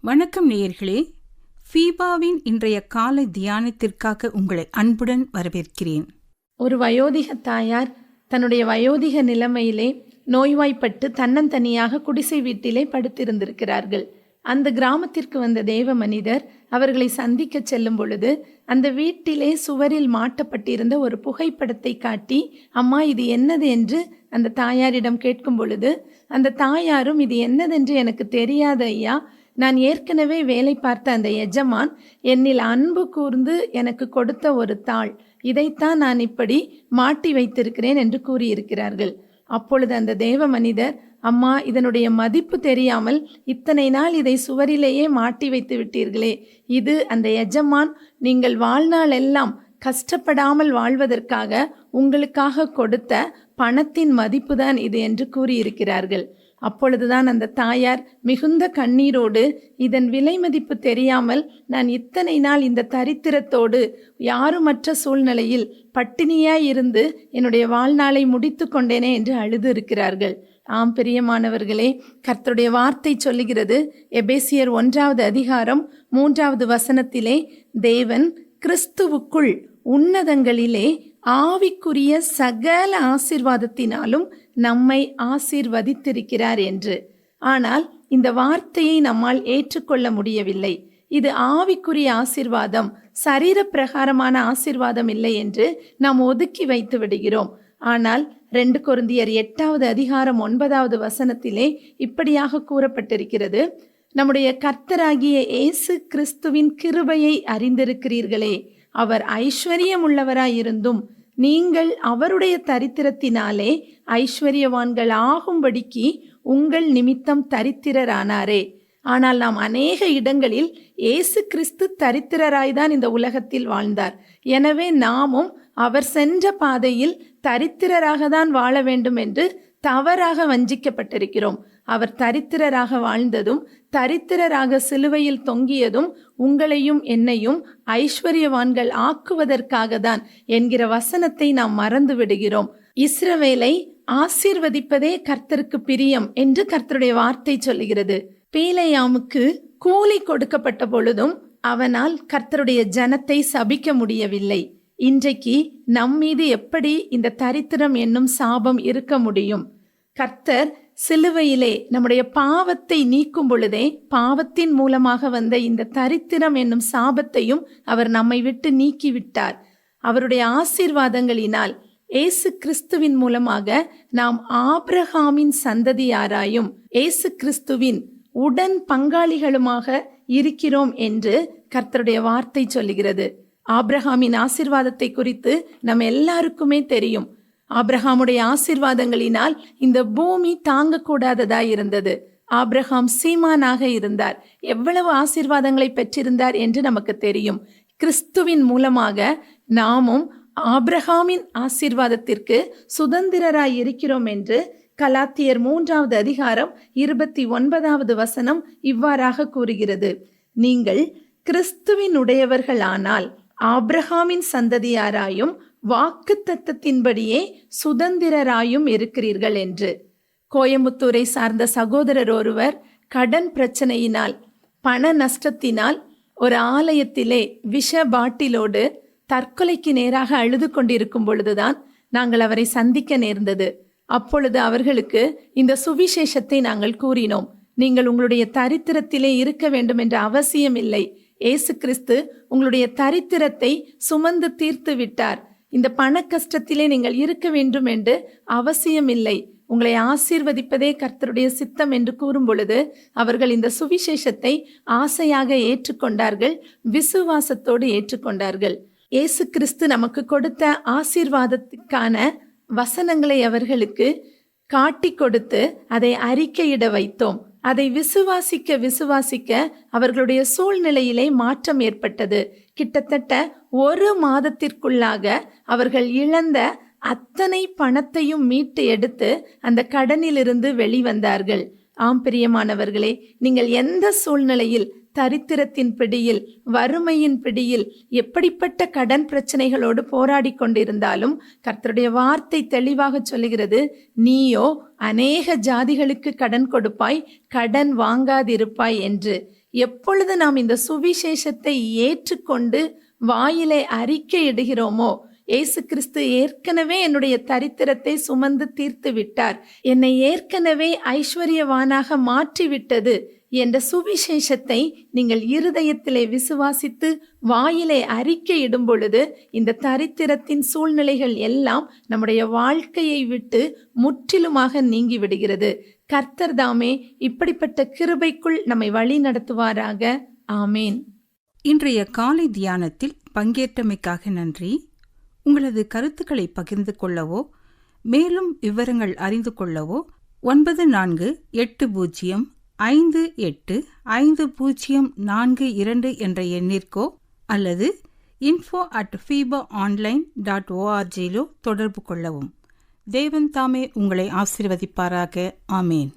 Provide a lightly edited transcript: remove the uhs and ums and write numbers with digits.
வணக்கம் நேயர்களே, ஃபீபாவின் இன்றைய காலை தியானத்திற்காக உங்களை அன்புடன் வரவேற்கிறேன். ஒரு வயோதிக தாயார் தன்னுடைய வயோதிக நிலைமையிலே நோய்வாய்ப்பட்டு தன்னந்தனியாக குடிசை வீட்டிலே படுத்திருந்திருக்கிறார்கள். அந்த கிராமத்திற்கு வந்த தேவ மனிதர் அவர்களை சந்திக்க செல்லும் பொழுது அந்த வீட்டிலே சுவரில் மாட்டப்பட்டிருந்த ஒரு புகைப்படத்தை காட்டி, அம்மா இது என்னது என்று அந்த தாயாரிடம் கேட்கும் பொழுது அந்த தாயாரும், இது என்னதென்று எனக்கு தெரியாது ஐயா, நான் ஏற்கனவே வேலை பார்த்த அந்த எஜமான் என்னில் அன்பு கூர்ந்து எனக்கு கொடுத்த ஒரு தாள், இதைத்தான் நான் இப்படி மாட்டி வைத்திருக்கிறேன் என்று கூறியிருக்கிறார்கள். அப்பொழுது அந்த தேவ மனிதர், அம்மா இதனுடைய மதிப்பு தெரியாமல் இத்தனை நாள் இதை சுவரிலேயே மாட்டி வைத்து விட்டீர்களே, இது அந்த எஜமான் நீங்கள் வாழ்நாள் எல்லாம் கஷ்டப்படாமல் வாழ்வதற்காக உங்களுக்காக கொடுத்த பணத்தின் மதிப்புதான் இது என்று கூறியிருக்கிறார்கள். அப்பொழுதுதான் அந்த தாயார் மிகுந்த கண்ணீரோடு, இதன் விலை மதிப்பு தெரியாமல் நான் இத்தனை நாள் இந்த தரித்திரத்தோடு யாருமற்ற சூழ்நிலையில் பட்டினியாய் இருந்து என்னுடைய வாழ்நாளை முடித்து கொண்டேனே என்று அழுது இருக்கிறார்கள். ஆம் பிரியமானவர்களே, கர்த்தருடைய வார்த்தை சொல்லுகிறது, எபேசியர் 1வது அதிகாரம் 3வது வசனத்திலே, தேவன் கிறிஸ்துவுக்குள் உன்னதங்களிலே ஆவிக்குரிய சகல ஆசீர்வாதத்தினாலும் நம்மை ஆசீர்வதித்திருக்கிறார் என்று. ஆனால் இந்த வார்த்தையை நம்மால் ஏற்றுக்கொள்ள முடியவில்லை. இது ஆவிக்குரிய ஆசீர்வாதம், சரீர பிரகாரமான ஆசீர்வாதம் இல்லை என்று நாம் ஒதுக்கி வைத்து விடுகிறோம். ஆனால் 2 கொரிந்தியர் 8வது அதிகாரம் 9வது வசனத்திலே இப்படியாக கூறப்பட்டிருக்கிறது, நம்முடைய கர்த்தராகிய இயேசு கிறிஸ்துவின் கிருபையை அறிந்திருக்கிறீர்களே, அவர் ஐஸ்வர்யம் உள்ளவராயிருந்தும் நீங்கள் அவருடைய தரித்திரத்தினாலே ஐஸ்வர்யவான்கள் ஆகும்படிக்கு உங்கள் நிமித்தம் தரித்திரரானாரே. ஆனால் நாம் அநேக இடங்களில் இயேசு கிறிஸ்து தரித்திரராய்தான் இந்த உலகத்தில் வாழ்ந்தார். எனவே நாமும் அவர் சென்ற பாதையில் தரித்திரராக தான் வாழ வேண்டும் என்று தவறாக வஞ்சிக்கப்பட்டிருக்கிறோம். அவர் தரித்திரராக வாழ்ந்ததும் தரித்திரராக சிலுவையில் தொங்கியதும் உங்களையும் என்னையும் ஐஸ்வர்யவான்கள் ஆக்குவதற்காக தான் என்கிற வசனத்தை நாம் மறந்து விடுகிறோம். இஸ்ரவேலை ஆசீர்வதிப்பதே கர்த்தருக்கு பிரியம் என்று கர்த்தருடைய வார்த்தை சொல்லுகிறது. பேலேயாமுக்கு கூலி கொடுக்கப்பட்ட பொழுதும் அவனால் கர்த்தருடைய ஜனத்தை சபிக்க முடியவில்லை. இன்றைக்கு நம்மீது எப்படி இந்த தரித்திரம் என்னும் சாபம் இருக்க முடியும்? கர்த்தர் சிலுவையிலே நம்முடைய பாவத்தை நீக்கும் பொழுதே பாவத்தின் மூலமாக வந்த இந்த தரித்திரம் என்னும் சாபத்தையும் அவர் நம்மை விட்டு நீக்கிவிட்டார். அவருடைய ஆசீர்வாதங்களினால் இயேசு கிறிஸ்துவின் மூலமாக நாம் ஆபிரகாமின் சந்ததியாராயும் இயேசு கிறிஸ்துவின் உடன் பங்காளிகளுமாக இருக்கிறோம் என்று கர்த்தருடைய வார்த்தை சொல்லுகிறது. ஆபிரகாமின் ஆசீர்வாதத்தை குறித்து நம்ம எல்லாருக்குமே தெரியும். ஆபிரகாமுடைய ஆசீர்வாதங்களினால் இந்த பூமி தாங்கக்கூடாததாய் இருந்தது. ஆபிரகாம் சீமானாக இருந்தார். எவ்வளவு ஆசீர்வாதங்களை பெற்றிருந்தார் என்று நமக்கு தெரியும். கிறிஸ்துவின் மூலமாக நாமும் ஆபிரகாமின் ஆசீர்வாதத்திற்கு சுதந்திரராய் இருக்கிறோம் என்று கலாத்தியர் 3வது அதிகாரம் 29வது வசனம் இவ்வாறாக கூறுகிறது, நீங்கள் கிறிஸ்துவின் உடையவர்களானால் ஆபிரகாமின் சந்ததியாராயும் வாக்குத்தத்தத்தின்படியே சுதந்திரராயும் இருக்கிறீர்கள் என்று. கோயம்புத்தூரை சார்ந்த சகோதரர் ஒருவர் கடன் பிரச்சனையினால், பண நஷ்டத்தினால் ஒரு ஆலயத்திலே விஷ பாட்டிலோடு தற்கொலைக்கு நேராக அழுது கொண்டிருக்கும் பொழுதுதான் நாங்கள் அவரை சந்திக்க நேர்ந்தது. அப்பொழுது அவர்களுக்கு இந்த சுவிசேஷத்தை நாங்கள் கூறினோம். நீங்கள் உங்களுடைய தரித்திரத்திலே இருக்க வேண்டும் என்ற அவசியம் இல்லை. இயேசு கிறிஸ்து உங்களுடைய தரித்திரத்தை சுமந்து தீர்த்து விட்டார். இந்த பண கஷ்டத்திலே நீங்கள் இருக்க வேண்டும் என்று அவசியம் இல்லை. உங்களை ஆசீர்வதிப்பதே கர்த்தருடைய சித்தம் என்று கூறும் பொழுது அவர்கள் இந்த சுவிசேஷத்தை ஆசையாக ஏற்றுக்கொண்டார்கள், விசுவாசத்தோடு ஏற்றுக்கொண்டார்கள். இயேசு கிறிஸ்து நமக்கு கொடுத்த ஆசீர்வாதத்துக்கான வசனங்களை அவர்களுக்கு காட்டி கொடுத்து அதை அறிக்கையிட வைத்தோம். அதை விசுவாசிக்க அவர்களுடைய சூழ்நிலையிலே மாற்றம் ஏற்பட்டது. கிட்டத்தட்ட 1 மாதத்திற்குள்ளாக அவர்கள் இழந்த அத்தனை பணத்தையும் மீட்டு எடுத்து அந்த கடனிலிருந்து வெளிவந்தார்கள். ஆம் பிரியமானவர்களே, நீங்கள் எந்த சூழ்நிலையில், தரித்திரத்தின் பிடியில், வறுமையின் பிடியில், எப்படிப்பட்ட கடன் பிரச்சனைகளோடு போராடி கொண்டிருந்தாலும் கர்த்தருடைய வார்த்தை தெளிவாக சொல்லுகிறது, நீயோ அநேக ஜாதிகளுக்கு கடன் கொடுப்பாய், கடன் வாங்காதிருப்பாய் என்று. எப்பொழுது நாம் இந்த சுவிசேஷத்தை ஏற்றுக்கொண்டு வாயிலே அறிக்கையிடுகிறோமோ, இயேசு கிறிஸ்து ஏற்கனவே என்னுடைய தரித்திரத்தை சுமந்து தீர்த்து விட்டார், என்னை ஏற்கனவே ஐஸ்வர்யவானாக மாற்றிவிட்டது என்ற சுவிசேஷத்தை நீங்கள் இருதயத்திலே விசுவாசித்து வாயிலே அறிக்கையிடும் பொழுது இந்த தரித்திரத்தின் சூழ்நிலைகள் எல்லாம் நம்முடைய வாழ்க்கையை விட்டு முற்றிலுமாக நீங்கி விடுகிறது. கர்த்தர் தாமே இப்படிப்பட்ட கிருபைக்குள் நம்மை வழி நடத்துவாராக. ஆமேன். இன்றைய காலை தியானத்தில் பங்கேற்றமைக்காக நன்றி. உங்களது கருத்துக்களை பகிர்ந்து கொள்ளவோ மேலும் விவரங்கள் அறிந்து கொள்ளவோ 94585042 என்ற எண்ணிற்கோ அல்லது info@fibaonline.org தொடர்பு கொள்ளவும். தேவன் தாமே உங்களை ஆசீர்வதிப்பாராக. ஆமேன்.